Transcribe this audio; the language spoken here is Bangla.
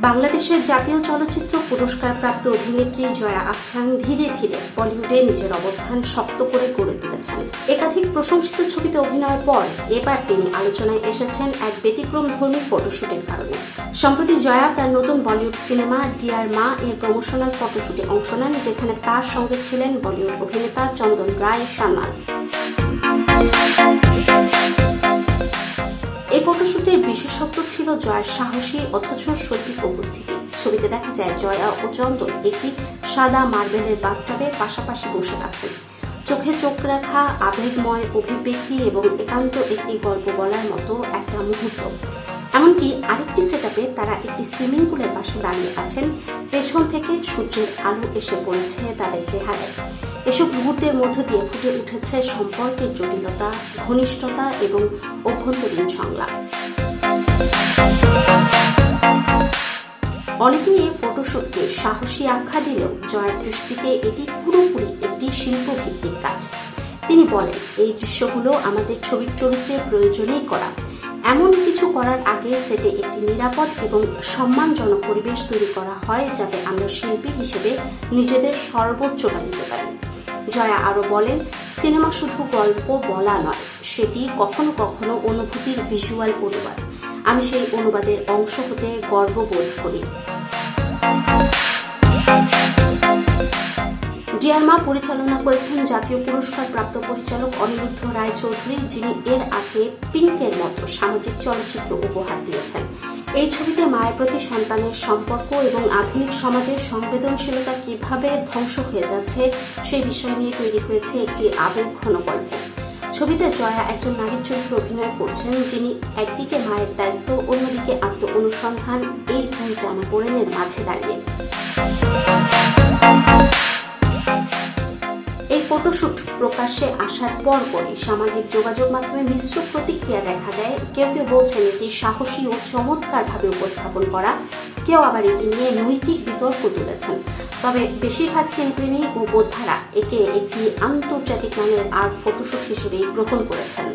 বাংলাদেশের জাতীয় চলচ্চিত্র পুরস্কারপ্রাপ্ত অভিনেত্রী জয়া আহসান ধীরে ধীরে বলিউডে নিজের অবস্থান শক্ত করে গড়ে তুলেছেন। একাধিক প্রশংসিত ছবিতে অভিনয়ের পর এবার তিনি আলোচনায় এসেছেন এক ব্যতিক্রমধর্মী ফটোশুটের কারণে। সম্প্রতি জয়া তার নতুন বলিউড সিনেমা ডিয়ার মা এর প্রমোশনাল ফটোশুটে অংশ নেন, যেখানে তার সঙ্গে ছিলেন বলিউড অভিনেতা চন্দন রায় সান্যাল। এই ফটোশুটের বিশেষত্ব ছিল জয়ার সাহসী অথচ সঠিক উপস্থিতি। ছবিতে দেখা যায় জয়া ও চন্দন একটি সাদা মার্বেলের বাথটাবে পাশাপাশি বসে আছেন। চোখে চোখ রাখা, আবেগময় অভিব্যক্তি এবং একান্ত একটি গল্প বলার মতো একটা মুহূর্ত। এমনকি আরেকটি সেটআপে তারা একটি সুইমিং পুলের পাশে দাঁড়িয়ে আছেন। পেছন থেকে সূর্যের আলো এসে পড়েছে তাদের চেহারায়। এসব মুহূর্তের মধ্য দিয়ে ফুটে উঠেছে সম্পর্কের জটিলতা, ঘনিষ্ঠতা এবং অভ্যন্তরীণ সংলাপ। অনেকেই এই ফটোশুটকে সাহসী আখ্যা দিলেও জয়ার দৃষ্টিতে এটি পুরোপুরি একটি শিল্পভিত্তিক কাজ। তিনি বলেন, এই দৃশ্যগুলো আমাদের ছবির চরিত্রের প্রয়োজনেই করা। এমন কিছু করার আগে সেটে একটি নিরাপদ এবং সম্মানজনক পরিবেশ তৈরি করা হয়, যাতে আমরা শিল্পী হিসেবে নিজেদের সর্বোচ্চটা দিতে পারি। জয়া আরও বলেন, সিনেমা শুধু গল্প বলা নয়, সেটি কখনো কখনো অনুভূতির ভিজুয়াল অনুবাদ। আমি সেই অনুবাদের অংশ হতে গর্ববোধ করি। ডিয়ার মা পরিচালনা করেছেন জাতীয় পুরস্কারপ্রাপ্ত পরিচালক অনিরুদ্ধ রায়চৌধুরী, যিনি এর আগে পিঙ্কের মতো সামাজিক চলচ্চিত্র উপহার দিয়েছেন। এই ছবিতে মায়ের প্রতি সন্তানের সম্পর্ক এবং আধুনিক সমাজের সংবেদনশীলতা কিভাবে ধ্বংস হয়ে যাচ্ছে সেই বিষয় নিয়ে তৈরি হয়েছে একটি আবেগঘন গল্প। ছবিতে জয়া একজন নারীর চরিত্রে অভিনয় করছেন, যিনি একদিকে মায়ের দায়িত্ব, অন্যদিকে আত্ম অনুসন্ধান, এই দুই টানাপোড়েনের মাঝে দাঁড়িয়ে। এই ফটোশুট প্রকাশ্যে আসার পরপরই সামাজিক যোগাযোগ মাধ্যমে মিশ্র প্রতিক্রিয়া দেখা দেয়। কেউ কেউ বলছেন এটি সাহসী ও চমৎকারভাবে উপস্থাপন করা, কেউ আবার এটি নিয়ে নৈতিক বিতর্ক তুলেছেন। তবে বেশিরভাগ সিনেপ্রেমী ও বোদ্ধারা একে একটি আন্তর্জাতিক মানের আর্ট ফটোশুট হিসেবেই গ্রহণ করেছেন।